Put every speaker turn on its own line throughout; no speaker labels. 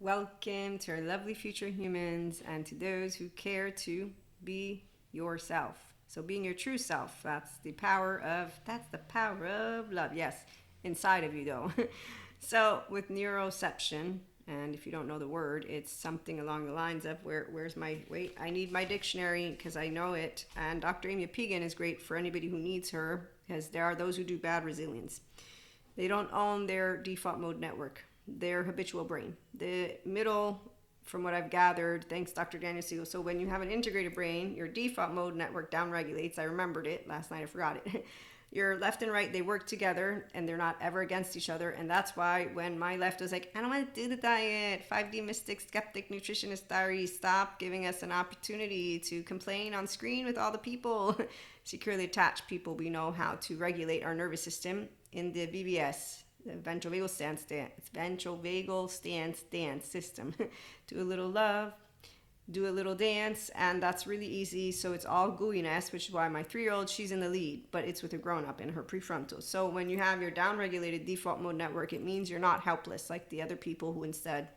Welcome to our lovely future humans and to those who care to be yourself. So being your true self, that's the power of love. Yes, inside of you though. So with neuroception, and if you don't know the word, it's something along the lines of where's my wait, I need my dictionary because I know it. And Dr. Amy Pigan is great for anybody who needs her because there are those who do bad resilience. They don't own their default mode network, their habitual brain. The middle, from what I've gathered, thanks Dr. Daniel Siegel. So when you have an integrated brain, your default mode network downregulates. I remembered it last night. I forgot it. Your left and right, they work together and they're not ever against each other. And that's why when my left was like, I don't want to do the diet, 5D mystic, skeptic, nutritionist diary, stop giving us an opportunity to complain on screen with all the people. Securely attached people, we know how to regulate our nervous system in the VBS, the ventral vagal stance system. Do a little love, do a little dance, and that's really easy. So it's all gooiness, which is why my 3-year-old, she's in the lead, but it's with a grown-up in her prefrontal. So when you have your downregulated default mode network, it means you're not helpless like the other people who instead,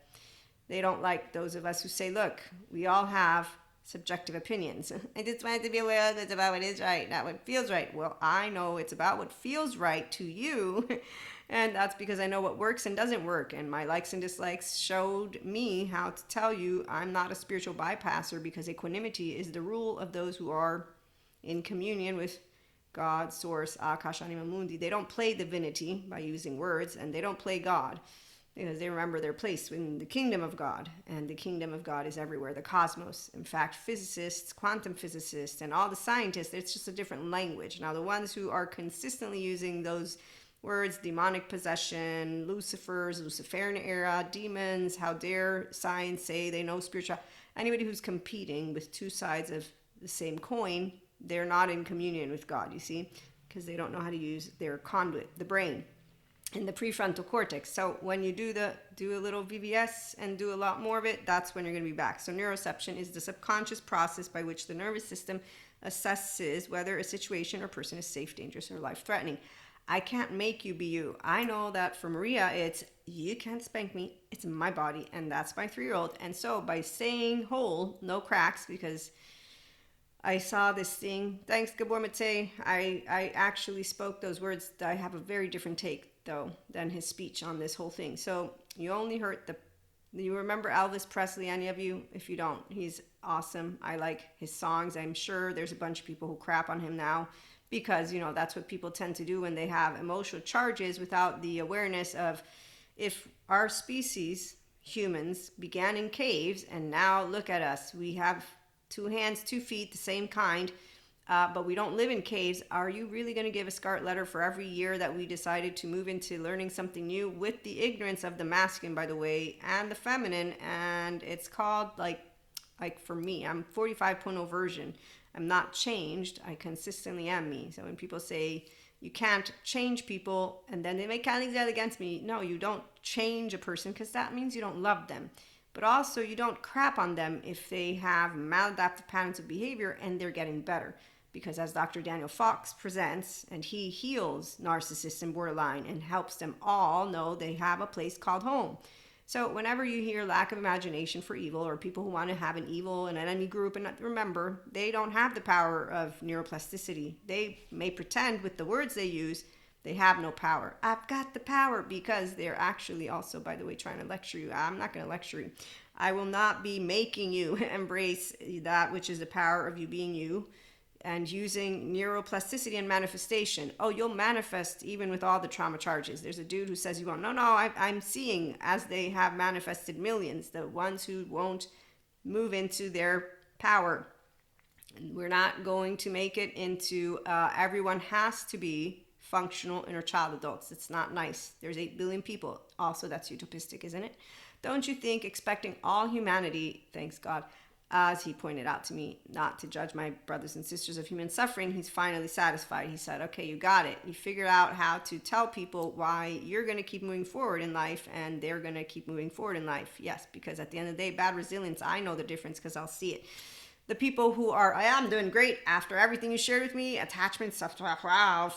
they don't like those of us who say, look, we all have subjective opinions. I just wanted to be aware that it's about what is right, not what feels right. Well, I know it's about what feels right to you. And that's because I know what works and doesn't work. And my likes and dislikes showed me how to tell you I'm not a spiritual bypasser, because equanimity is the rule of those who are in communion with God, Source, Akash, Anima Mundi. They don't play divinity by using words, and they don't play God because they remember their place in the kingdom of God. And the kingdom of God is everywhere, the cosmos. In fact, physicists, quantum physicists, and all the scientists, it's just a different language. Now, the ones who are consistently using those words, demonic possession, Lucifers, Luciferian era, demons, how dare science say they know spiritual. Anybody who's competing with two sides of the same coin, they're not in communion with God, you see, because they don't know how to use their conduit, the brain, in the prefrontal cortex. So when you do a little VBS and do a lot more of it, that's when you're going to be back. So neuroception is the subconscious process by which the nervous system assesses whether a situation or person is safe, dangerous, or life-threatening. I can't make you be you. I know that for Maria, it's you can't spank me. It's my body, and that's my 3-year-old. And so by staying whole, no cracks, because I saw this thing. Thanks, Gabor Mate. I actually spoke those words. I have a very different take, though, than his speech on this whole thing. So you only hurt the... You remember Elvis Presley, any of you? If you don't, he's awesome. I like his songs. I'm sure there's a bunch of people who crap on him now because, that's what people tend to do when they have emotional charges without the awareness of, if our species, humans, began in caves and now look at us. We have 2 hands, 2 feet, the same kind, but we don't live in caves. Are you really going to give a scarlet letter for every year that we decided to move into learning something new with the ignorance of the masculine, by the way, and the feminine? And it's called, like for me, I'm 45.0 version. I'm not changed. I consistently am me. So when people say you can't change people and then they make things out against me, no, you don't change a person, because that means you don't love them. But also you don't crap on them if they have maladaptive patterns of behavior and they're getting better. Because as Dr. Daniel Fox presents, and he heals narcissists and borderline and helps them all know they have a place called home. So whenever you hear lack of imagination for evil, or people who want to have an evil and enemy group, and remember, they don't have the power of neuroplasticity. They may pretend with the words they use, they have no power. I've got the power, because they're actually also, by the way, trying to lecture you. I'm not going to lecture you. I will not be making you embrace that which is the power of you being you, and using neuroplasticity and manifestation. Oh, you'll manifest even with all the trauma charges. There's a dude who says you won't. No, I'm seeing, as they have manifested millions, the ones who won't move into their power. We're not going to make it into everyone has to be functional inner child adults. It's not nice. There's 8 billion people. Also, that's utopistic, isn't it? Don't you think expecting all humanity, thanks God, as he pointed out to me, not to judge my brothers and sisters of human suffering, he's finally satisfied. He said, okay, you got it. You figured out how to tell people why you're going to keep moving forward in life and they're going to keep moving forward in life. Yes, because at the end of the day, bad resilience, I know the difference because I'll see it. The people who are, I am doing great after everything you shared with me, attachment stuff, wow,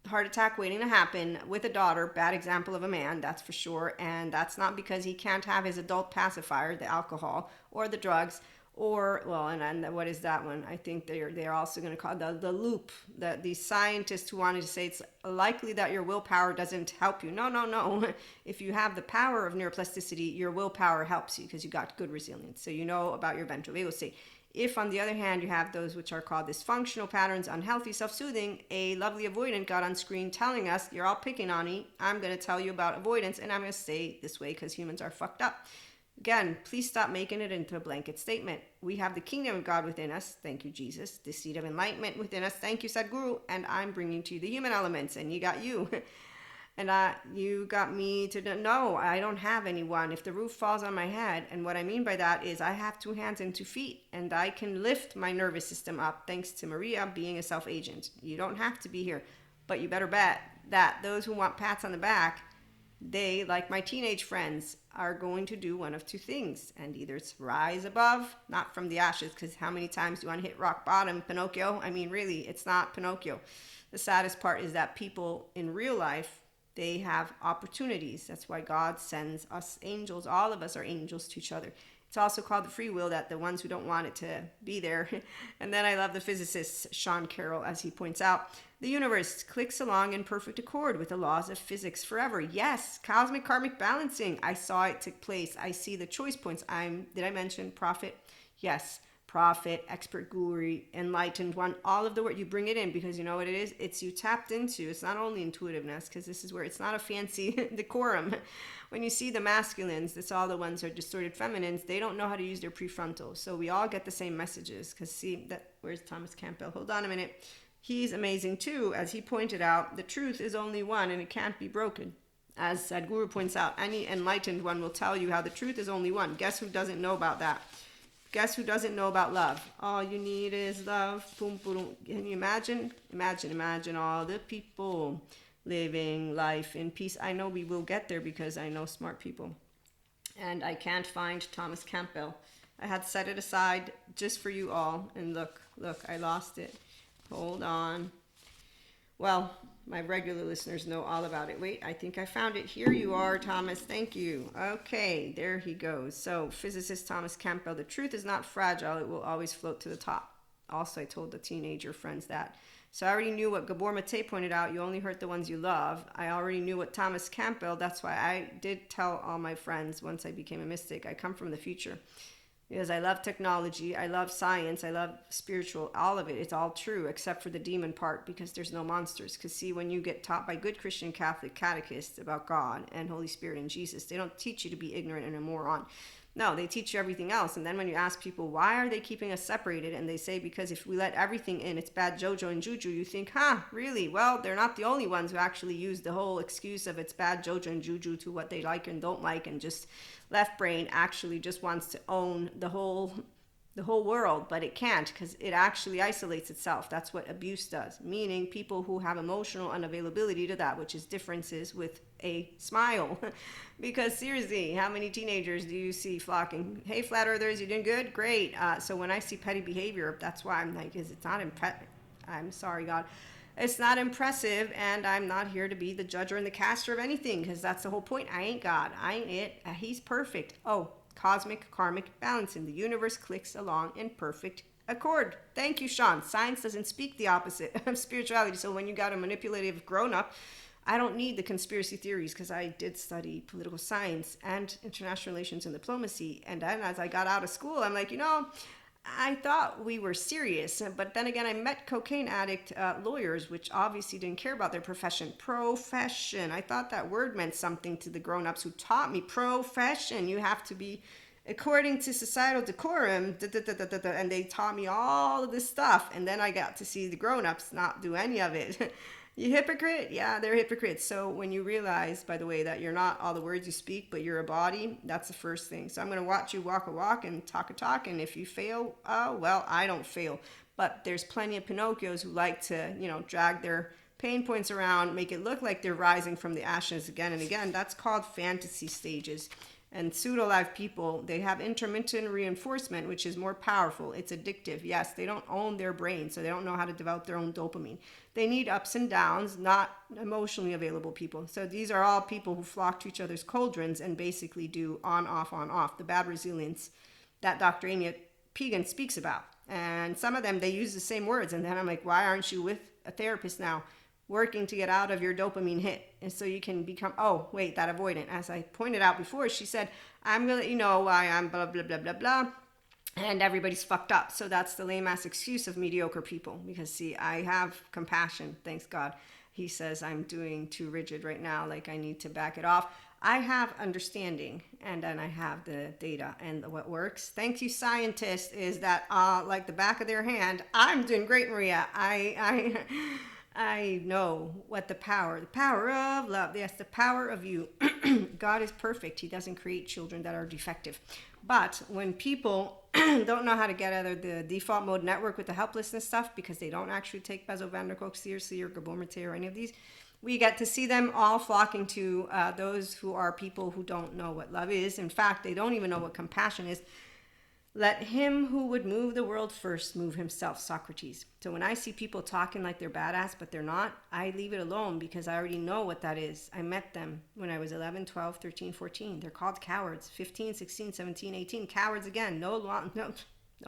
heart attack waiting to happen with a daughter. Bad example of a man, that's for sure. And that's not because he can't have his adult pacifier, the alcohol or the drugs, or well, and what is that one? I think they're also going to call the loop. These scientists who wanted to say it's likely that your willpower doesn't help you. No. If you have the power of neuroplasticity, your willpower helps you because you got good resilience. So you know about your ventral vagal state. If, on the other hand, you have those which are called dysfunctional patterns, unhealthy self-soothing, a lovely avoidant got on screen telling us, you're all picking on me. I'm going to tell you about avoidance, and I'm going to stay this way because humans are fucked up. Again, please stop making it into a blanket statement. We have the kingdom of God within us. Thank you, Jesus. The seed of enlightenment within us. Thank you, Sadhguru. And I'm bringing to you the human elements, and you got you. And you got me to know I don't have anyone. If the roof falls on my head, and what I mean by that is I have 2 hands and 2 feet, and I can lift my nervous system up thanks to Maria being a self-agent. You don't have to be here, but you better bet that those who want pats on the back, they, like my teenage friends, are going to do one of 2 things. And either it's rise above, not from the ashes, because how many times do you want to hit rock bottom, Pinocchio? I mean, really, it's not Pinocchio. The saddest part is that people in real life, they have opportunities. That's why God sends us angels. All of us are angels to each other. It's also called the free will, that the ones who don't want it to be there. And then I love the physicist Sean Carroll, as he points out, the universe clicks along in perfect accord with the laws of physics forever. Yes, cosmic karmic balancing. I saw it take place. I see the choice points. Did I mention prophet? Yes. Prophet, expert, guru, enlightened one, all of the word, you bring it in because you know what it is? It's you tapped into. It's not only intuitiveness, because this is where it's not a fancy decorum. When you see the masculines, that's all the ones who are distorted feminines, they don't know how to use their prefrontal. So we all get the same messages because see, where's Thomas Campbell? Hold on a minute. He's amazing too. As he pointed out, the truth is only one and it can't be broken. As Sadhguru points out, any enlightened one will tell you how the truth is only one. Guess who doesn't know about that? Guess who doesn't know about love? All you need is love. Boom, boom. Can you imagine? Imagine all the people living life in peace. I know we will get there because I know smart people. And I can't find Thomas Campbell. I had set it aside just for you all. And look, I lost it. Hold on. Well, my regular listeners know all about it. Wait, I think I found it. Here you are, Thomas. Thank you. Okay, there he goes. So, physicist Thomas Campbell, the truth is not fragile. It will always float to the top. Also, I told the teenager friends that. So I already knew what Gabor Mate pointed out. You only hurt the ones you love. I already knew what Thomas Campbell, that's why I did tell all my friends once I became a mystic, I come from the future. Because I love technology, I love science, I love spiritual, all of it. It's all true except for the demon part because there's no monsters. Because see, when you get taught by good Christian Catholic catechists about God and Holy Spirit and Jesus, they don't teach you to be ignorant and a moron. No, they teach you everything else. And then when you ask people, why are they keeping us separated? And they say, because if we let everything in, it's bad Jojo and Juju. You think, really? Well, they're not the only ones who actually use the whole excuse of it's bad Jojo and Juju to what they like and don't like, and just left brain actually just wants to own the whole world, but it can't because it actually isolates itself. That's what abuse does, meaning people who have emotional unavailability to that, which is differences with a smile. Because seriously, how many teenagers do you see flocking? Hey, flat earthers, you doing good? Great. So when I see petty behavior, that's why I'm like, I'm sorry, God. It's not impressive, and I'm not here to be the judger and the caster of anything, because that's the whole point. I ain't God. I ain't it. He's perfect. Oh, cosmic karmic balancing. The universe clicks along in perfect accord. Thank you, Sean. Science doesn't speak the opposite of spirituality. So when you got a manipulative grown-up, I don't need the conspiracy theories because I did study political science and international relations and diplomacy. And then as I got out of school, I'm like, I thought we were serious, but then again, I met cocaine addict lawyers, which obviously didn't care about their profession. Profession. I thought that word meant something to the grown-ups who taught me. Profession. You have to be according to societal decorum. And they taught me all of this stuff. And then I got to see the grown-ups not do any of it. You hypocrite? Yeah, they're hypocrites. So when you realize, by the way, that you're not all the words you speak, but you're a body, that's the first thing. So I'm going to watch you walk a walk and talk a talk. And if you fail, well, I don't fail. But there's plenty of Pinocchios who like to, drag their pain points around, make it look like they're rising from the ashes again and again. That's called fantasy stages. And pseudo-live people, they have intermittent reinforcement, which is more powerful. It's addictive. Yes, they don't own their brain, so they don't know how to develop their own dopamine. They need ups and downs, not emotionally available people. So these are all people who flock to each other's cauldrons and basically do on, off, the bad resilience that Dr. Amy Pegan speaks about. And some of them, they use the same words. And then I'm like, why aren't you with a therapist now, working to get out of your dopamine hit? And so you can become, oh, wait, that avoidant. As I pointed out before, she said, I'm going to let you know why I'm blah, blah, blah, blah, blah. And everybody's fucked up. So that's the lame ass excuse of mediocre people. Because see, I have compassion, thanks God. He says I'm doing too rigid right now, like I need to back it off. I have understanding, and then I have the data and what works. Thank you, scientists, is that like the back of their hand. I'm doing great, Maria. I know what the power of love. Yes, the power of you. God is perfect. He doesn't create children that are defective. But when people don't know how to get out of the default mode network with the helplessness stuff, because they don't actually take Bessel van der Kolk seriously, or Gabor Mate, or any of these, we get to see them all flocking to those who are people who don't know what love is. In fact, they don't even know what compassion is. Let him who would move the world first move himself, Socrates. So when I see people talking like they're badass, but they're not, I leave it alone because I already know what that is. I met them when I was 11, 12, 13, 14. They're called cowards. 15, 16, 17, 18. Cowards again. No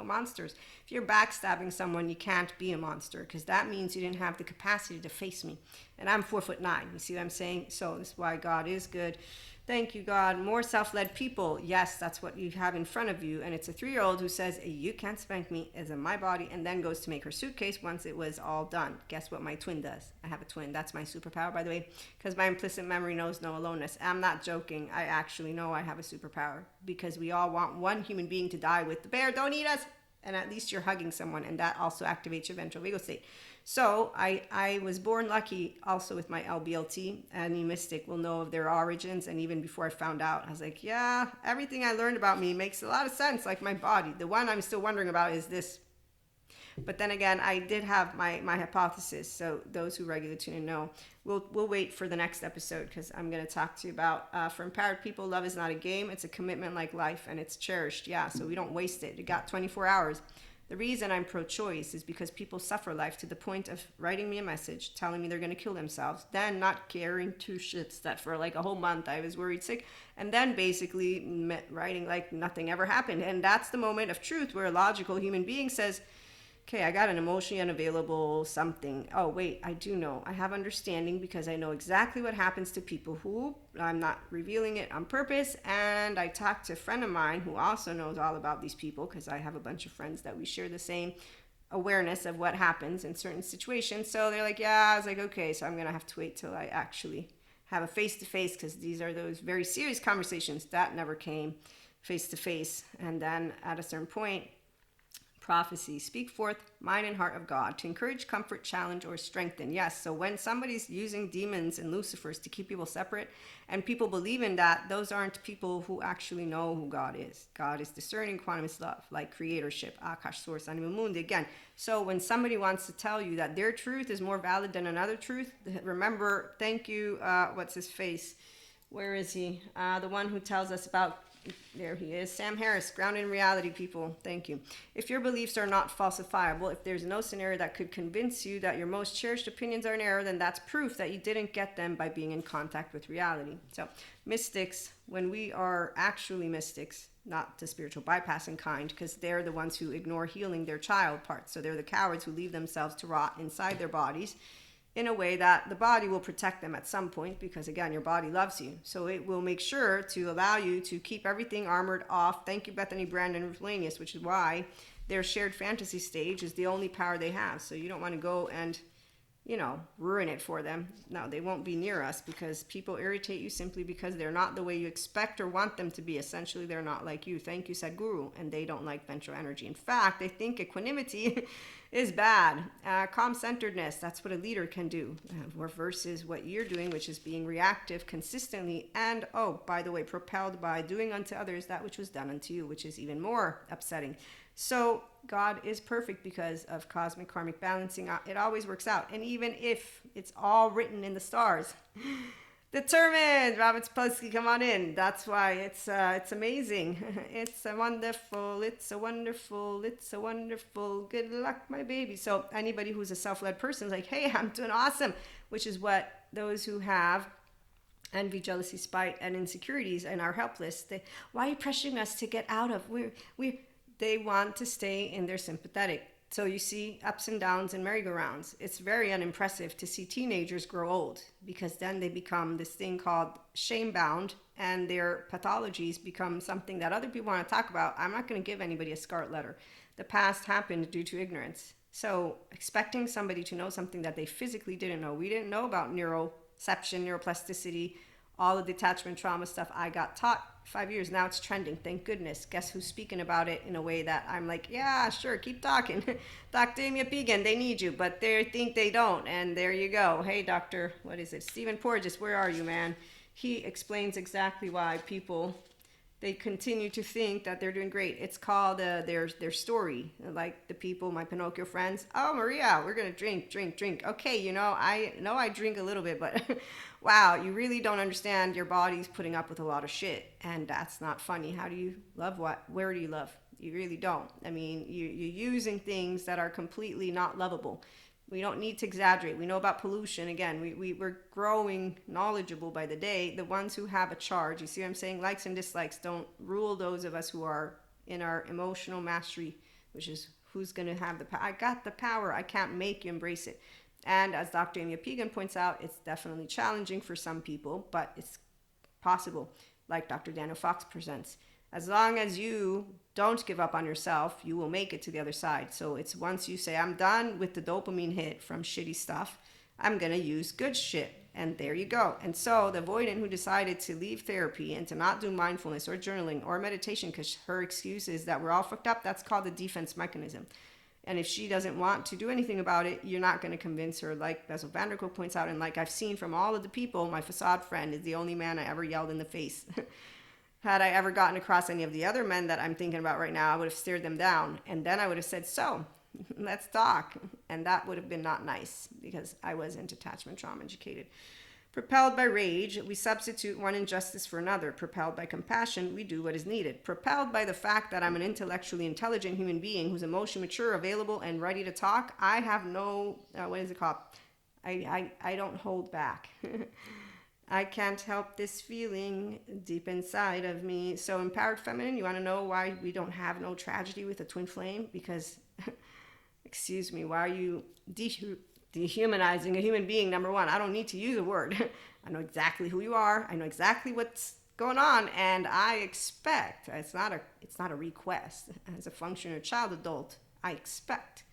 monsters. If you're backstabbing someone, you can't be a monster, because that means you didn't have the capacity to face me. And I'm 4'9". You see what I'm saying? So this is why God is good. Thank you, God. More self-led people. Yes, that's what you have in front of you. And it's a 3-year-old who says, you can't spank me, it's in my body, and then goes to make her suitcase once it was all done. Guess what my twin does? I have a twin. That's my superpower, by the way, because my implicit memory knows no aloneness. I'm not joking. I actually know I have a superpower, because we all want one human being to die with. The bear, don't eat us. And at least you're hugging someone, and that also activates your ventral vagal state. So I was born lucky also with my LBLT. Any mystic will know of their origins. And even before I found out, I was like, yeah, everything I learned about me makes a lot of sense, like my body. The one I'm still wondering about is this. But then again, I did have my hypothesis. So those who regularly tune in know. We'll wait for the next episode, because I'm going to talk to you about, for empowered people, love is not a game. It's a commitment like life, and it's cherished. Yeah, so we don't waste it. You got 24 hours. The reason I'm pro-choice is because people suffer life to the point of writing me a message, telling me they're going to kill themselves, then not caring two shits that for like a whole month I was worried sick, and then basically writing like nothing ever happened. And that's the moment of truth where a logical human being says, okay, I got an emotionally unavailable something. Oh, wait, I do know. I have understanding, because I know exactly what happens to people who, I'm not revealing it on purpose. And I talked to a friend of mine who also knows all about these people, because I have a bunch of friends that we share the same awareness of what happens in certain situations. So they're like, yeah, I was like, okay, so I'm going to have to wait till I actually have a face-to-face, because these are those very serious conversations that never came face-to-face. And then at a certain point, prophecy, speak forth mind and heart of God to encourage, comfort, challenge, or strengthen. Yes, so when somebody's using demons and Lucifers to keep people separate, and people believe in that, those aren't people who actually know who God is. God is discerning, equanimous love, like creatorship, Akash, source, anima mundi. Again, so when somebody wants to tell you that their truth is more valid than another truth, remember, thank you, what's his face? Where is he? The one who tells us about, there he is, Sam Harris, grounded in reality, people. Thank you. If your beliefs are not falsifiable, if there's no scenario that could convince you that your most cherished opinions are in error, then that's proof that you didn't get them by being in contact with reality. So mystics, when we are actually mystics, not the spiritual bypassing kind, because they're the ones who ignore healing their child parts. So they're the cowards who leave themselves to rot inside their bodies, in a way that the body will protect them at some point, because again, your body loves you. So it will make sure to allow you to keep everything armored off. Thank you, Bethany, Brandon, and Ruthlanius, which is why their shared fantasy stage is the only power they have. So you don't want to go and, ruin it for them. No, they won't be near us, because people irritate you simply because they're not the way you expect or want them to be. Essentially, they're not like you. Thank you, Sadhguru. And they don't like ventral energy. In fact, they think equanimity is bad. Calm-centeredness, that's what a leader can do. Versus what you're doing, which is being reactive consistently. And, oh, by the way, propelled by doing unto others that which was done unto you, which is even more upsetting. So God is perfect because of cosmic karmic balancing. It always works out. And even if it's all written in the stars, Determined. Robert Spolsky, come on in. That's why it's amazing. It's a wonderful. It's a wonderful. It's a wonderful. Good luck, my baby. So anybody who's a self-led person is like, hey, I'm doing awesome, which is what those who have envy, jealousy, spite, and insecurities and are helpless. Why are you pressuring us to get out of? They want to stay in their sympathetic. So you see ups and downs and merry-go-rounds. It's very unimpressive to see teenagers grow old, because then they become this thing called shame-bound, and their pathologies become something that other people want to talk about. I'm not going to give anybody a scarlet letter. The past happened due to ignorance. So expecting somebody to know something that they physically didn't know. We didn't know about neuroception, neuroplasticity, all the detachment trauma stuff I got taught 5 years. Now it's trending. Thank goodness. Guess who's speaking about it in a way that I'm like, yeah, sure, keep talking. Dr. Amy Pigan, they need you, but they think they don't. And there you go. Hey, Dr. What is it? Stephen Porges, where are you, man? He explains exactly why people, they continue to think that they're doing great. It's called their story. Like the people, my Pinocchio friends. Oh, Maria, we're going to drink. Okay, I know I drink a little bit, but wow, you really don't understand. Your body's putting up with a lot of shit, and that's not funny. How do you love what? Where do you love? You really don't. I mean, you're using things that are completely not lovable. We don't need to exaggerate. We know about pollution. Again, we're growing knowledgeable by the day. The ones who have a charge, you see what I'm saying? Likes and dislikes don't rule those of us who are in our emotional mastery, which is who's going to have the power. I got the power. I can't make you embrace it. And as Dr. Amy Pigan points out, it's definitely challenging for some people, but it's possible, like Dr. Daniel Fox presents. As long as you don't give up on yourself, you will make it to the other side. So it's once you say, I'm done with the dopamine hit from shitty stuff, I'm going to use good shit. And there you go. And so the avoidant who decided to leave therapy and to not do mindfulness or journaling or meditation because her excuse is that we're all fucked up, that's called the defense mechanism. And if she doesn't want to do anything about it, you're not going to convince her, like Bessel van der Kolk points out. And like I've seen from all of the people, my facade friend is the only man I ever yelled in the face. Had I ever gotten across any of the other men that I'm thinking about right now, I would have stared them down. And then I would have said, so, let's talk. And that would have been not nice, because I wasn't attachment trauma educated. Propelled by rage, we substitute one injustice for another. Propelled by compassion, we do what is needed. Propelled by the fact that I'm an intellectually intelligent human being who's emotionally mature, available, and ready to talk, I have no, what is it called? I don't hold back. I can't help this feeling deep inside of me. So empowered feminine, you want to know why we don't have no tragedy with a twin flame? Because, excuse me, why are you dehumanizing a human being? Number one, I don't need to use a word. I know exactly who you are. I know exactly what's going on. And I expect, it's not a request. As a functional child adult, I expect.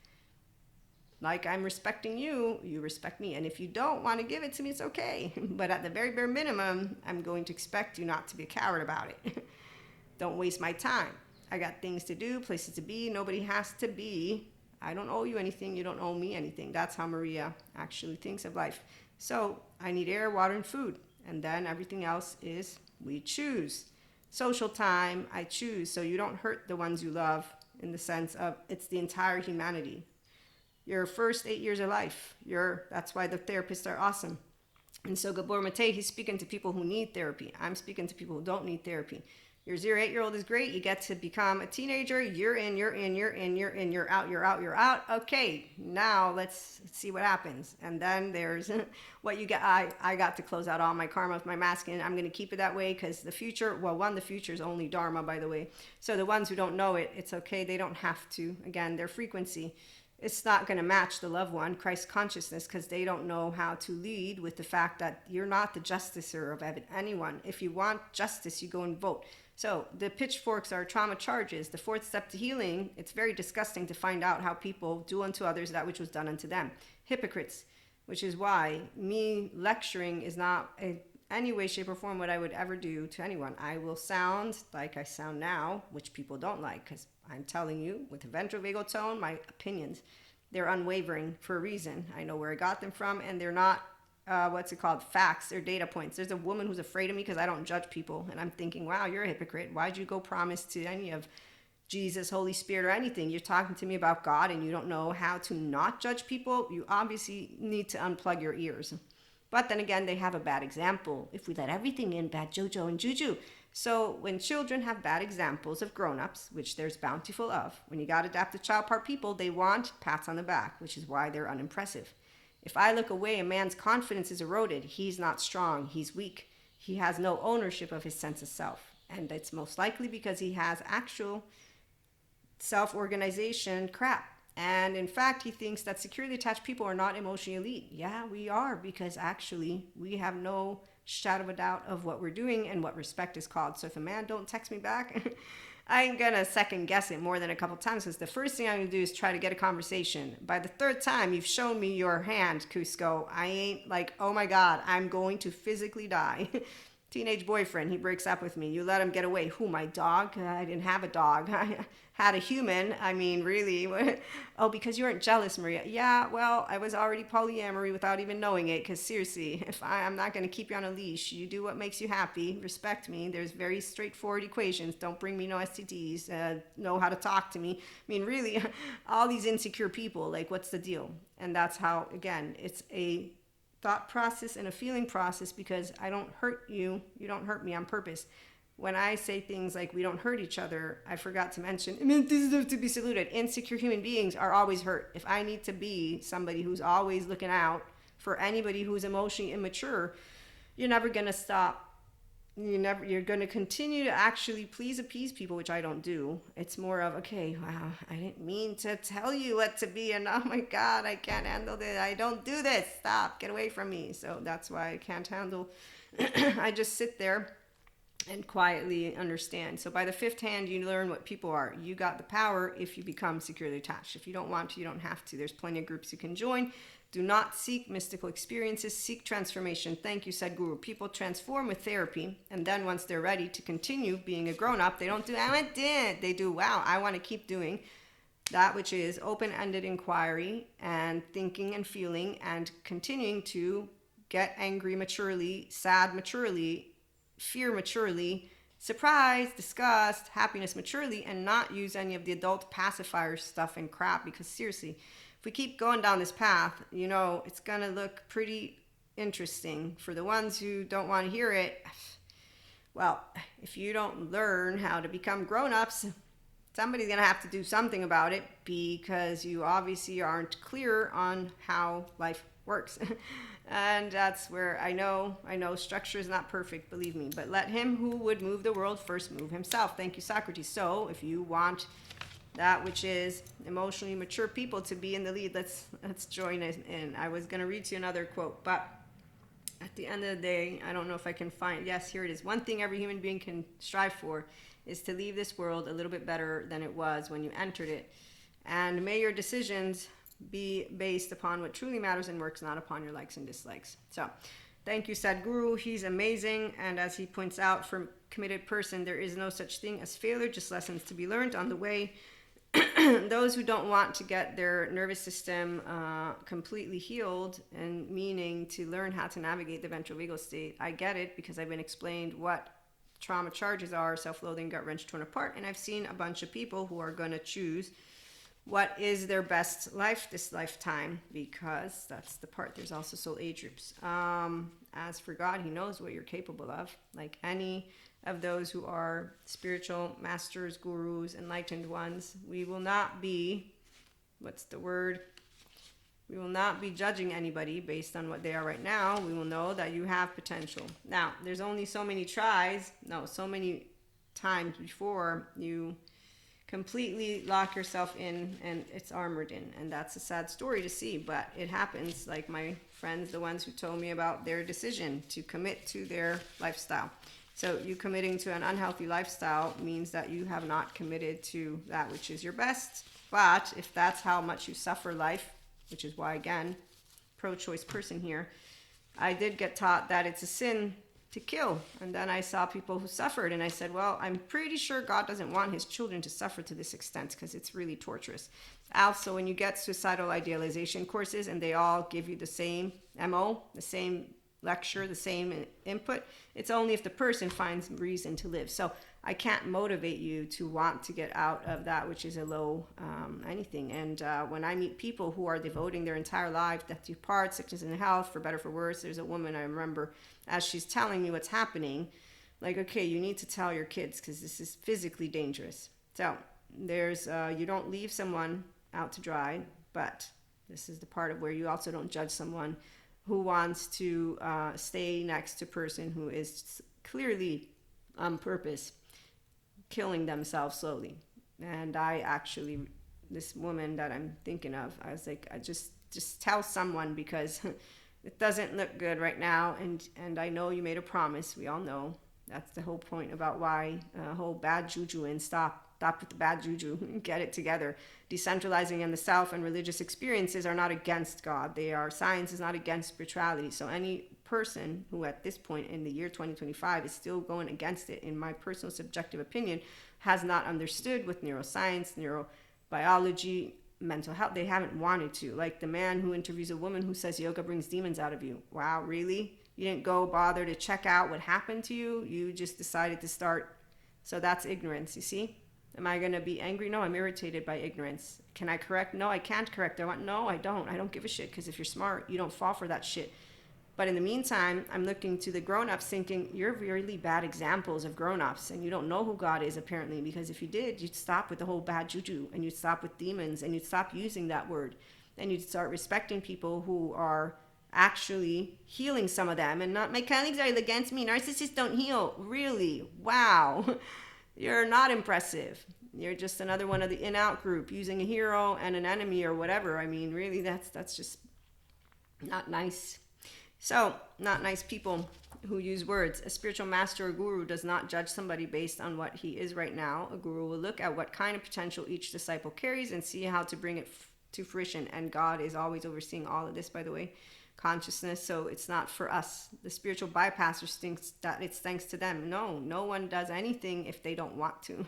Like I'm respecting you, you respect me. And if you don't want to give it to me, it's okay. But at the very bare minimum, I'm going to expect you not to be a coward about it. Don't waste my time. I got things to do, places to be. Nobody has to be. I don't owe you anything. You don't owe me anything. That's how Maria actually thinks of life. So I need air, water, and food. And then everything else is we choose. Social time, I choose. So you don't hurt the ones you love, in the sense of it's the entire humanity. Your first 8 years of life. That's why the therapists are awesome. And so Gabor Mate, he's speaking to people who need therapy. I'm speaking to people who don't need therapy. Your 0 to 8-year-old is great. You get to become a teenager. You're in, you're out. Okay, now let's see what happens. And then there's what you get. I got to close out all my karma with my masculine. I'm going to keep it that way because the future, the future is only dharma, by the way. So the ones who don't know it, it's okay. They don't have to. Again, their frequency, it's not going to match the loved one, Christ consciousness, because they don't know how to lead with the fact that you're not the justicer of anyone. If you want justice, you go and vote. So the pitchforks are trauma charges. The fourth step to healing, it's very disgusting to find out how people do unto others that which was done unto them. Hypocrites, which is why me lecturing is not in any way, shape, or form what I would ever do to anyone. I will sound like I sound now, which people don't like, because I'm telling you, with a ventrovagal tone, my opinions, they're unwavering for a reason. I know where I got them from, and they're not, facts. They're data points. There's a woman who's afraid of me because I don't judge people, and I'm thinking, wow, you're a hypocrite. Why'd you go promise to any of Jesus, Holy Spirit, or anything? You're talking to me about God, and you don't know how to not judge people. You obviously need to unplug your ears. But then again, they have a bad example. If we let everything in, bad JoJo and Juju. So when children have bad examples of grown-ups, which there's bountiful of, when you got adaptive child part people, they want pats on the back, which is why they're unimpressive. If I look away, a man's confidence is eroded. He's not strong. He's weak. He has no ownership of his sense of self. And it's most likely because he has actual self-organization crap. And in fact, he thinks that securely attached people are not emotionally elite. Yeah, we are, because actually we have no shadow of a doubt of what we're doing and what respect is called. So if a man don't text me back, I ain't gonna second guess it more than a couple times, because the first thing I'm gonna do is try to get a conversation. By the third time you've shown me your hand, Cusco, I ain't like, oh my God, I'm going to physically die. Teenage boyfriend, he breaks up with me. You let him get away. Who, my dog? I didn't have a dog. I had a human. I mean, really? Oh, because you weren't jealous, Maria. Yeah, well, I was already polyamory without even knowing it, because seriously, if I'm not going to keep you on a leash. You do what makes you happy. Respect me. There's very straightforward equations. Don't bring me no STDs. Know how to talk to me. I mean, really, all these insecure people, like, what's the deal? And that's how, again, it's a thought process and a feeling process, because I don't hurt you, you don't hurt me on purpose. When I say things like we don't hurt each other, I forgot to mention, I mean, this is to be saluted. Insecure human beings are always hurt. If I need to be somebody who's always looking out for anybody who's emotionally immature, you're never going to stop. You're going to continue to actually please, appease people, which I don't do. It's more of, okay, wow, I didn't mean to tell you what to be, and oh my God, I can't handle this. I don't do this. Stop, get away from me. So that's why I can't handle. I just sit there and quietly understand. So by the fifth hand, you learn what people are. You got the power if you become securely attached. If you don't want to, you don't have to. There's plenty of groups you can join. Do not seek mystical experiences, seek transformation. Thank you, Sadhguru. People transform with therapy, and then once they're ready to continue being a grown-up, they don't do, I did. They do, wow, I want to keep doing that, which is open-ended inquiry and thinking and feeling and continuing to get angry maturely, sad maturely, fear maturely, surprise, disgust, happiness maturely, and not use any of the adult pacifier stuff and crap, because seriously, if we keep going down this path, you know, it's going to look pretty interesting. For the ones who don't want to hear it, well, if you don't learn how to become grown-ups, somebody's going to have to do something about it, because you obviously aren't clear on how life works. And that's where I know structure is not perfect, believe me, but let him who would move the world first move himself. Thank you, Socrates. So if you want that which is emotionally mature people to be in the lead, let's join in. I was going to read you another quote, but at the end of the day, I don't know if I can find, yes, here it is. One thing every human being can strive for is to leave this world a little bit better than it was when you entered it. And may your decisions be based upon what truly matters and works, not upon your likes and dislikes. So thank you, Sadhguru. He's amazing. And as he points out, for a committed person, there is no such thing as failure, just lessons to be learned on the way. Those who don't want to get their nervous system completely healed, and meaning to learn how to navigate the ventral vagal state, I get it, because I've been explained what trauma charges are, self-loathing, gut wrench, torn apart, and I've seen a bunch of people who are going to choose what is their best life this lifetime, because that's the part. There's also soul age groups. As for God, he knows what you're capable of. Like any of those who are spiritual masters, gurus, enlightened ones, we will not be, we will not be judging anybody based on what they are right now. We will know that you have potential. Now, there's only so many so many times before you completely lock yourself in and it's armored in, and that's a sad story to see, but it happens. Like my friends, the ones who told me about their decision to commit to their lifestyle. So you committing to an unhealthy lifestyle means that you have not committed to that which is your best. But if that's how much you suffer life, which is why, again, pro-choice person here, I did get taught that it's a sin to kill. And then I saw people who suffered, and I said, well, I'm pretty sure God doesn't want his children to suffer to this extent, because it's really torturous. Also, when you get suicidal idealization courses and they all give you the same MO, the same lecture, the same input, it's only if the person finds reason to live. So I can't motivate you to want to get out of that which is a low anything. And when I meet people who are devoting their entire life, death to part, sickness and health, for better for worse, there's a woman I remember as she's telling me what's happening, like, okay, you need to tell your kids because this is physically dangerous. So there's you don't leave someone out to dry, but this is the part of where you also don't judge someone who wants to stay next to a person who is clearly on purpose killing themselves slowly. And I actually, this woman that I'm thinking of, I was like, I just tell someone, because it doesn't look good right now, and I know you made a promise. We all know that's the whole point about why whole bad juju, and stop with the bad juju, get it together. Decentralizing in the self and religious experiences are not against God. They are, science is not against spirituality. So any person who at this point in the year 2025 is still going against it, in my personal subjective opinion, has not understood with neuroscience, neurobiology, mental health. They haven't wanted to. Like the man who interviews a woman who says yoga brings demons out of you. Wow, really? You didn't go bother to check out what happened to you. You just decided to start. So that's ignorance, you see? Am I going to be angry? No, I'm irritated by ignorance. Can I correct? No, I can't correct. No, I don't. I don't give a shit, because if you're smart, you don't fall for that shit. But in the meantime, I'm looking to the grown-ups thinking, you're really bad examples of grown-ups, and you don't know who God is, apparently, because if you did, you'd stop with the whole bad juju, and you'd stop with demons, and you'd stop using that word, and you'd start respecting people who are actually healing some of them, and not, my colleagues are against me, narcissists don't heal. Really? Wow. You're not impressive. You're just another one of the in-out group, using a hero and an enemy or whatever. I mean, really, that's just not nice. So, not nice people who use words. A spiritual master or guru does not judge somebody based on what he is right now. A guru will look at what kind of potential each disciple carries and see how to bring it to fruition. And God is always overseeing all of this, by the way. Consciousness, so it's not for us. The spiritual bypassers think that it's thanks to them. No one does anything if they don't want to.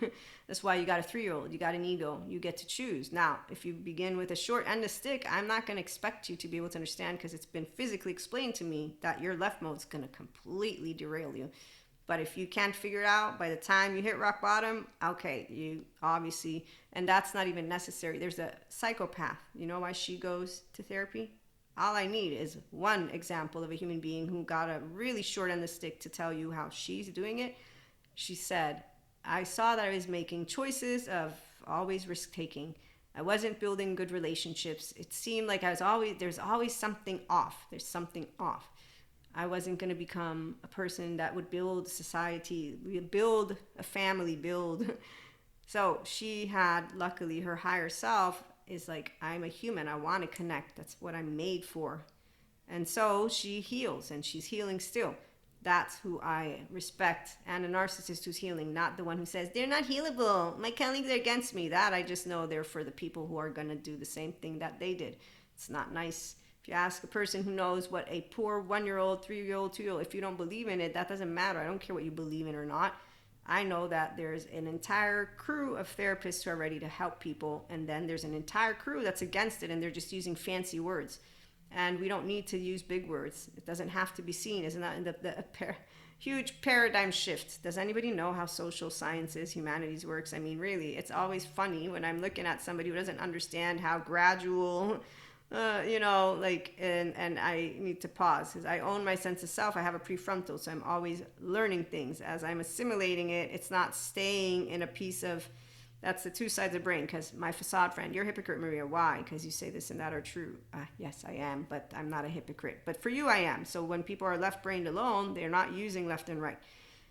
That's why you got a 3-year-old, you got an ego, you get to choose. Now, if you begin with a short end of stick, I'm not going to expect you to be able to understand, because it's been physically explained to me that your left mode is going to completely derail you. But if you can't figure it out by the time you hit rock bottom, okay, you obviously, and that's not even necessary. There's a psychopath. You know why she goes to therapy? All I need is one example of a human being who got a really short end of the stick to tell you how she's doing it. She said, I saw that I was making choices of always risk taking. I wasn't building good relationships. It seemed like there's always something off. There's something off. I wasn't going to become a person that would build society, build a family, So she had, luckily, her higher self is like, I'm a human, I want to connect, that's what I'm made for. And so she heals, and she's healing still. That's who I respect. And a narcissist who's healing, not the one who says, they're not healable, my colleagues are against me. That I just know they're for the people who are going to do the same thing that they did. It's not nice. If you ask a person who knows what a poor 1-year-old, 3-year-old, 2-year-old, if you don't believe in it, that doesn't matter. I don't care what you believe in or not. I know that there's an entire crew of therapists who are ready to help people, and then there's an entire crew that's against it, and they're just using fancy words. And we don't need to use big words. It doesn't have to be seen as huge paradigm shift. Does anybody know how social sciences, humanities works? I mean, really, it's always funny when I'm looking at somebody who doesn't understand how gradual and I need to pause, because I own my sense of self. I have a prefrontal, so I'm always learning things. As I'm assimilating it, it's not staying in a piece of, that's the two sides of the brain. Because my facade friend, you're a hypocrite, Maria. Why? Because you say this and that are true. Yes, I am, but I'm not a hypocrite. But for you, I am. So when people are left-brained alone, they're not using left and right.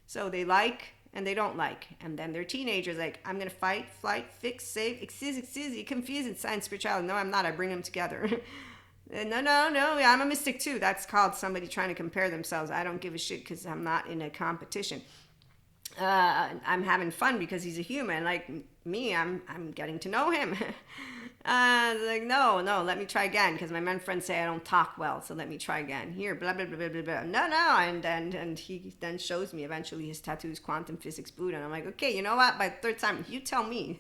So they like and they don't like. And then they're teenagers, like, I'm going to fight, flight, fix, save, excuse, confuse, and science, spirituality. No, I'm not. I bring them together. No, I'm a mystic too. That's called somebody trying to compare themselves. I don't give a shit because I'm not in a competition. I'm having fun because he's a human. Like me, I'm getting to know him. No, let me try again, because my men friends say I don't talk well, so let me try again. Here, blah, blah, blah, blah, blah, blah. No, and he then shows me eventually his tattoos, quantum physics, Buddha, and I'm like, okay, you know what? By the third time, you tell me.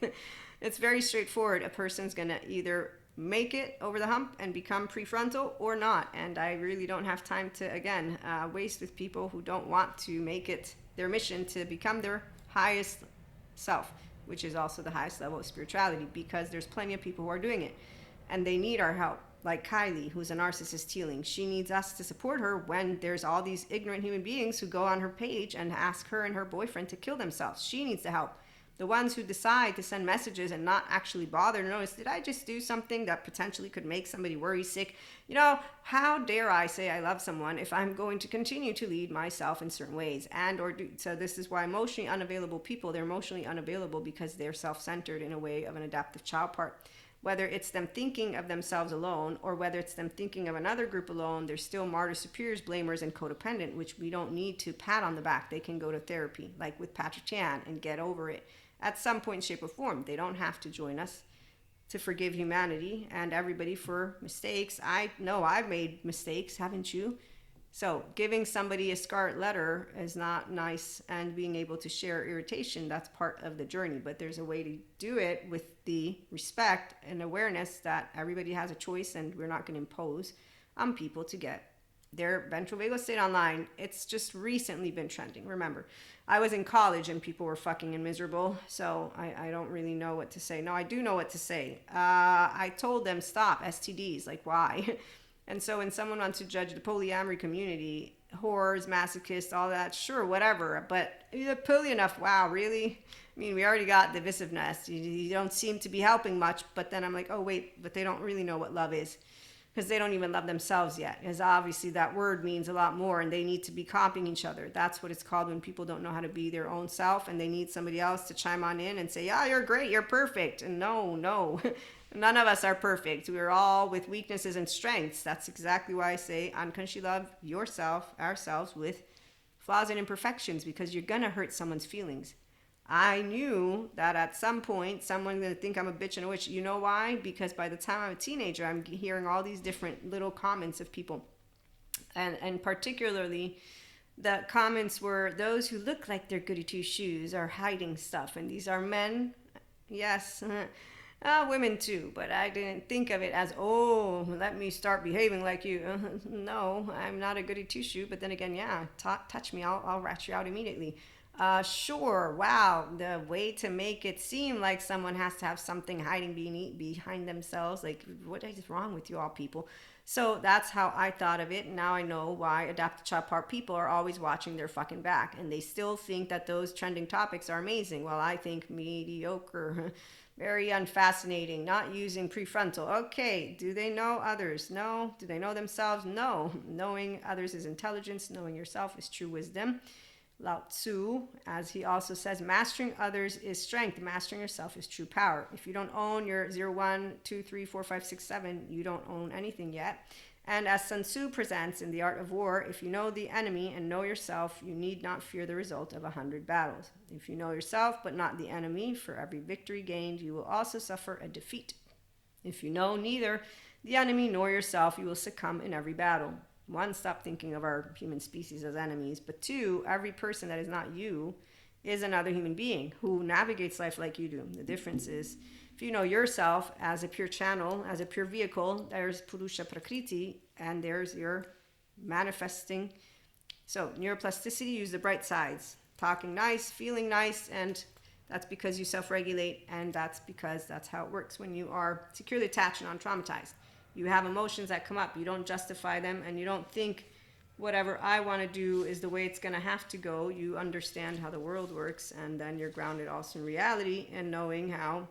It's very straightforward. A person's going to either make it over the hump and become prefrontal or not, and I really don't have time to, again, waste with people who don't want to make it their mission to become their highest self, which is also the highest level of spirituality, because there's plenty of people who are doing it and they need our help. Like Kylie, who's a narcissist healing. She needs us to support her when there's all these ignorant human beings who go on her page and ask her and her boyfriend to kill themselves. She needs the help. The ones who decide to send messages and not actually bother to notice, did I just do something that potentially could make somebody worry sick? You know, how dare I say I love someone if I'm going to continue to lead myself in certain ways? So this is why emotionally unavailable people, they're emotionally unavailable because they're self-centered in a way of an adaptive child part. Whether it's them thinking of themselves alone or whether it's them thinking of another group alone, they're still martyrs, superiors, blamers, and codependent, which we don't need to pat on the back. They can go to therapy, like with Patrick Chan, and get over it at some point, shape, or form. They don't have to join us to forgive humanity and everybody for mistakes. I know I've made mistakes, haven't you? So giving somebody a scarlet letter is not nice, and being able to share irritation, that's part of the journey. But there's a way to do it with the respect and awareness that everybody has a choice, and we're not going to impose on people to get their ventral vagal state online. It's just recently been trending. Remember, I was in college and people were fucking and miserable, so I don't really know what to say. No, I do know what to say. I told them, stop STDs, like why? And so when someone wants to judge the polyamory community, whores, masochists, all that, sure, whatever. But you're poly enough, wow, really? I mean, we already got divisiveness. You don't seem to be helping much. But then I'm like, oh, wait, but they don't really know what love is, because they don't even love themselves yet. Because obviously that word means a lot more, and they need to be copying each other. That's what it's called when people don't know how to be their own self, and they need somebody else to chime on in and say, yeah, you're great, you're perfect. And no. None of us are perfect. We're all with weaknesses and strengths. That's exactly why I say unconsciously love yourself, ourselves, with flaws and imperfections, because you're going to hurt someone's feelings. I knew that at some point someone's going to think I'm a bitch and a witch. You know why? Because by the time I'm a teenager, I'm hearing all these different little comments of people. And particularly the comments were, those who look like they're goody two-shoes are hiding stuff. And these are men. Yes. Women too, but I didn't think of it as, oh, let me start behaving like you. No, I'm not a goody two-shoe, but then again, yeah, touch me, I'll rat you out immediately. Sure, wow, the way to make it seem like someone has to have something hiding behind themselves, like, what is wrong with you all people? So that's how I thought of it. Now I know why adaptive child part people are always watching their fucking back, and they still think that those trending topics are amazing. Well, I think mediocre. Very unfascinating, not using prefrontal. Okay, do they know others? No. Do they know themselves? No. Knowing others is intelligence. Knowing yourself is true wisdom. Lao Tzu, as he also says, mastering others is strength. Mastering yourself is true power. If you don't own your 0, 1, 2, 3, 4, 5, 6, 7, you don't own anything yet. And as Sun Tzu presents in The Art of War, if you know the enemy and know yourself, you need not fear the result of 100 battles. If you know yourself but not the enemy, for every victory gained, you will also suffer a defeat. If you know neither the enemy nor yourself, you will succumb in every battle. 1, stop thinking of our human species as enemies. But 2, every person that is not you is another human being who navigates life like you do. The difference is, if you know yourself as a pure channel, as a pure vehicle, there's Purusha Prakriti, and there's your manifesting. So neuroplasticity, use the bright sides. Talking nice, feeling nice, and that's because you self-regulate, and that's because that's how it works when you are securely attached and untraumatized. You have emotions that come up, you don't justify them, and you don't think whatever I want to do is the way it's going to have to go. You understand how the world works, and then you're grounded also in reality and knowing how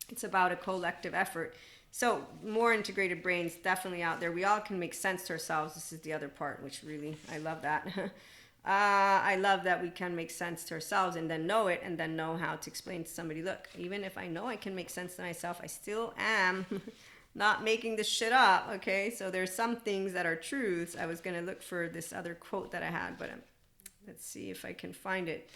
it's about a collective effort. So more integrated brains definitely out there. We all can make sense to ourselves. This is the other part, which really, I love that. I love that we can make sense to ourselves and then know it, and then know how to explain to somebody, look, even if I know I can make sense to myself, I still am not making this shit up, okay? So there's some things that are truths. I was going to look for this other quote that I had, but let's see if I can find it.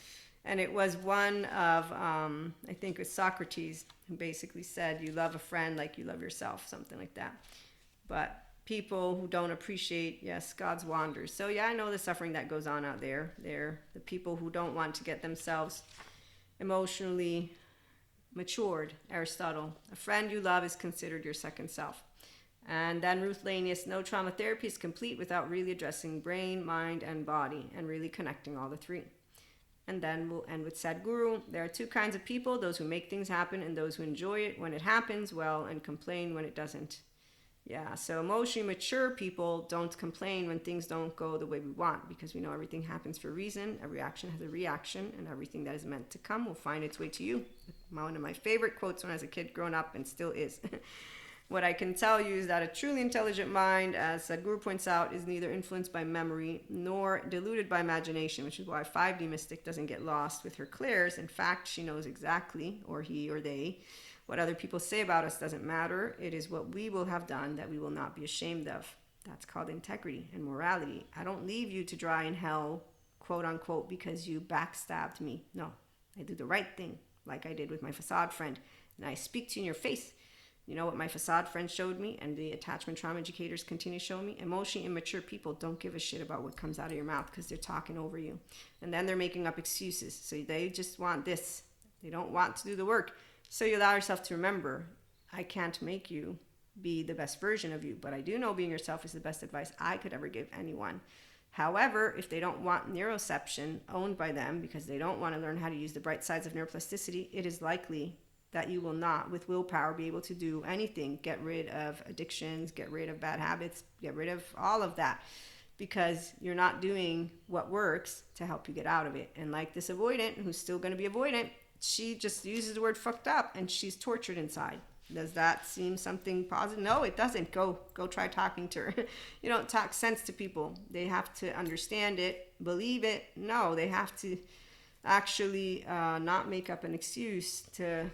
And it was one of, I think it was Socrates, who basically said, you love a friend like you love yourself, something like that. But people who don't appreciate, yes, God's wonders. So yeah, I know the suffering that goes on out there. They're the people who don't want to get themselves emotionally matured. Aristotle, a friend you love is considered your second self. And then Ruth Lanius, no trauma therapy is complete without really addressing brain, mind, and body, and really connecting all the three. And then we'll end with Sadhguru. There are two kinds of people, those who make things happen and those who enjoy it when it happens well and complain when it doesn't. Yeah, so emotionally mature people don't complain when things don't go the way we want, because we know everything happens for a reason. Every action has a reaction, and everything that is meant to come will find its way to you. One of my favorite quotes when I was a kid growing up, and still is. What I can tell you is that a truly intelligent mind, as Sadhguru points out, is neither influenced by memory nor deluded by imagination, which is why 5D mystic doesn't get lost with her clairs. In fact, she knows exactly, or he or they, what other people say about us doesn't matter. It is what we will have done that we will not be ashamed of. That's called integrity and morality. I don't leave you to dry in hell, quote unquote, because you backstabbed me. No, I do the right thing, like I did with my facade friend, and I speak to you in your face. You know what my facade friend showed me, and the attachment trauma educators continue to show me? Emotionally immature people don't give a shit about what comes out of your mouth because they're talking over you. And then they're making up excuses. So they just want this. They don't want to do the work. So you allow yourself to remember, I can't make you be the best version of you, but I do know being yourself is the best advice I could ever give anyone. However, if they don't want neuroception owned by them because they don't want to learn how to use the bright sides of neuroplasticity, it is likely that you will not, with willpower, be able to do anything. Get rid of addictions, get rid of bad habits, get rid of all of that, because you're not doing what works to help you get out of it. And like this avoidant, who's still going to be avoidant, she just uses the word fucked up and she's tortured inside. Does that seem something positive? No, it doesn't. Go try talking to her. You don't talk sense to people. They have to understand it, believe it. No, they have to actually not make up an excuse to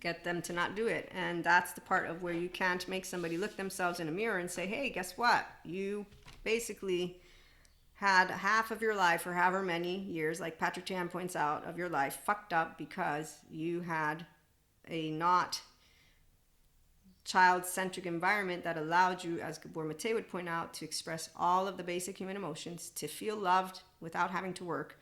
get them to not do it. And that's the part of where you can't make somebody look themselves in a mirror and say, hey, guess what? You basically had half of your life, or however many years, like Patrick Chan points out, of your life fucked up because you had a not child-centric environment that allowed you, as Gabor Mate would point out, to express all of the basic human emotions, to feel loved without having to work,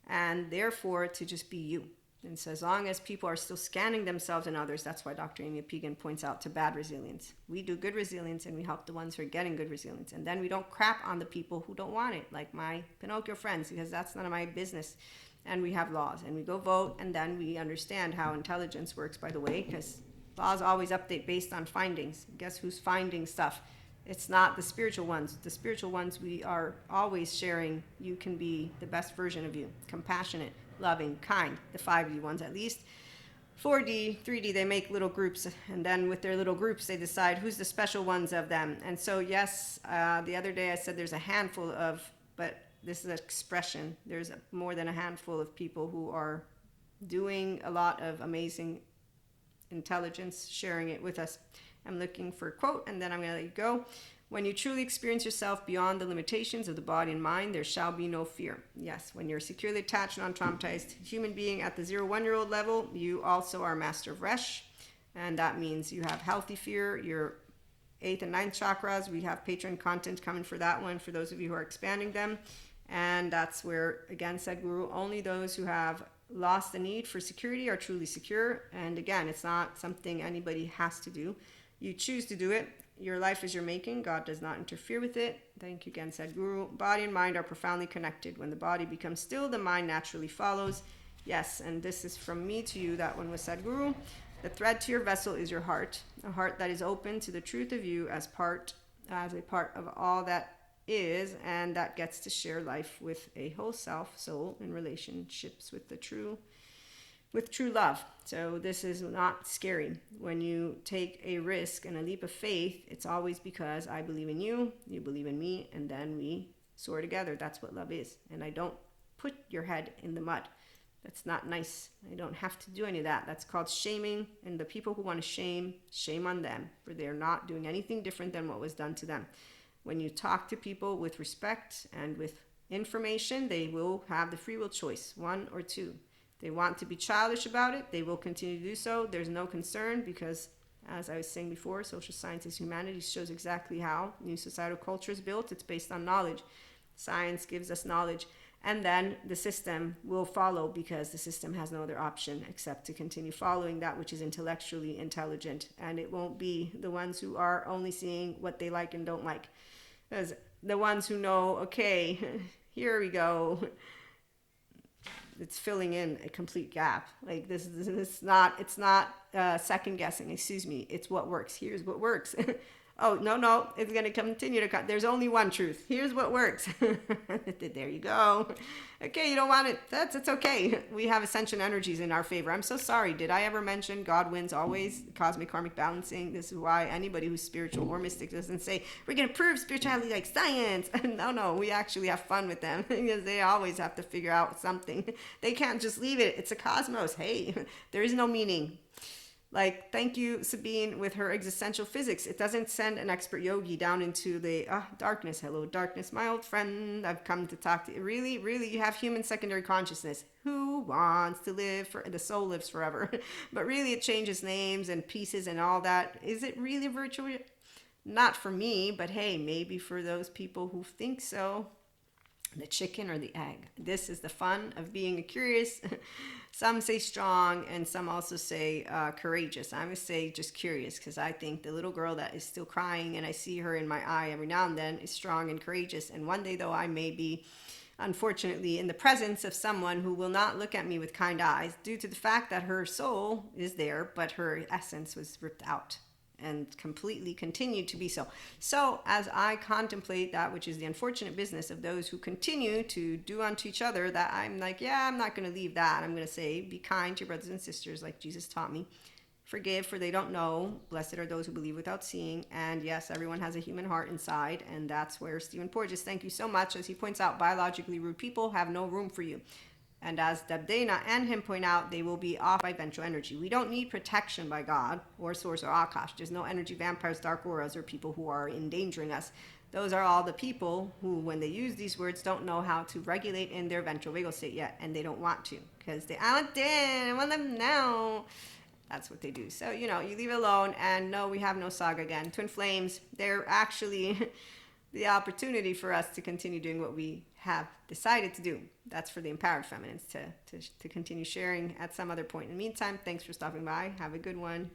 and therefore to just be you. And so as long as people are still scanning themselves and others, that's why Dr. Amy Pegan points out to bad resilience. We do good resilience and we help the ones who are getting good resilience. And then we don't crap on the people who don't want it, like my Pinocchio friends, because that's none of my business. And we have laws and we go vote, and then we understand how intelligence works, by the way, because laws always update based on findings. Guess who's finding stuff? It's not the spiritual ones. The spiritual ones, we are always sharing. You can be the best version of you, compassionate, loving, kind, the 5D ones at least. 4D, 3D, they make little groups, and then with their little groups, they decide who's the special ones of them. And so, yes, the other day I said there's a handful of, but this is an expression. There's more than a handful of people who are doing a lot of amazing intelligence, sharing it with us. I'm looking for a quote, and then I'm going to let you go. When you truly experience yourself beyond the limitations of the body and mind, there shall be no fear. Yes, when you're securely attached and untraumatized human being at the 0-1-year-old level, you also are master of Resh, and that means you have healthy fear. Your 8th and 9th chakras, we have Patreon content coming for that one, for those of you who are expanding them. And that's where, again, said Guru, only those who have lost the need for security are truly secure. And again, it's not something anybody has to do. You choose to do it. Your life is your making. God does not interfere with it. Thank you again, Sadhguru. Body and mind are profoundly connected. When the body becomes still, the mind naturally follows. Yes, and this is from me to you. That one was Sadhguru. The thread to your vessel is your heart, a heart that is open to the truth of you as a part of all that is, and that gets to share life with a whole self, soul, in relationships with true love. So this is not scary. When you take a risk and a leap of faith, it's always because I believe in you, you believe in me, and then we soar together. That's what love is. And I don't put your head in the mud. That's not nice. I don't have to do any of that. That's called shaming. And the people who want to shame on them, for they're not doing anything different than what was done to them. When you talk to people with respect and with information, they will have the free will choice, one or two. They want to be childish about it, they will continue to do so. There's no concern because, as I was saying before, social sciences humanities shows exactly how new societal culture is built. It's based on knowledge. Science gives us knowledge. And then the system will follow because the system has no other option except to continue following that which is intellectually intelligent. And it won't be the ones who are only seeing what they like and don't like. As the ones who know, okay, here we go. it's filling in a complete gap. Like this is it's not second guessing. Excuse me. It's what works. Here's what works. Oh no, it's gonna continue to cut. There's only one truth. Here's what works. There you go. Okay, you don't want it. It's okay. We have ascension energies in our favor. I'm so sorry. Did I ever mention God wins always? Cosmic karmic balancing. This is why anybody who's spiritual or mystic doesn't say we're gonna prove spirituality like science. No, we actually have fun with them because they always have to figure out something. They can't just leave it. It's a cosmos. Hey, there is no meaning. Like, thank you, Sabine, with her existential physics. It doesn't send an expert yogi down into the darkness. Hello, darkness, my old friend. I've come to talk to you. Really, you have human secondary consciousness. Who wants to live for the soul lives forever? But really, it changes names and pieces and all that. Is it really virtual? Not for me, but hey, maybe for those people who think so. The chicken or the egg. This is the fun of being curious. Some say strong and some also say courageous. I'm going to say just curious because I think the little girl that is still crying and I see her in my eye every now and then is strong and courageous. And one day though I may be unfortunately in the presence of someone who will not look at me with kind eyes due to the fact that her soul is there but her essence was ripped out and completely continued to be so. So as I contemplate that, which is the unfortunate business of those who continue to do unto each other, that I'm like, yeah, I'm not going to leave that. I'm going to say, be kind to your brothers and sisters like Jesus taught me. Forgive for they don't know. Blessed are those who believe without seeing. And yes, everyone has a human heart inside. And that's where Stephen Porges, thank you so much. As he points out, biologically rude people have no room for you. And as Debdena and him point out, they will be off by ventral energy. We don't need protection by God or Source or Akash. There's no energy vampires, dark auras, or people who are endangering us. Those are all the people who, when they use these words, don't know how to regulate in their ventral vagal state yet. And they don't want to. Because I want them now. That's what they do. So, you leave it alone. And no, we have no saga again. Twin flames, they're actually the opportunity for us to continue doing what we have decided to do. That's for the empowered feminines to continue sharing at some other point. In the meantime, thanks for stopping by. Have a good one.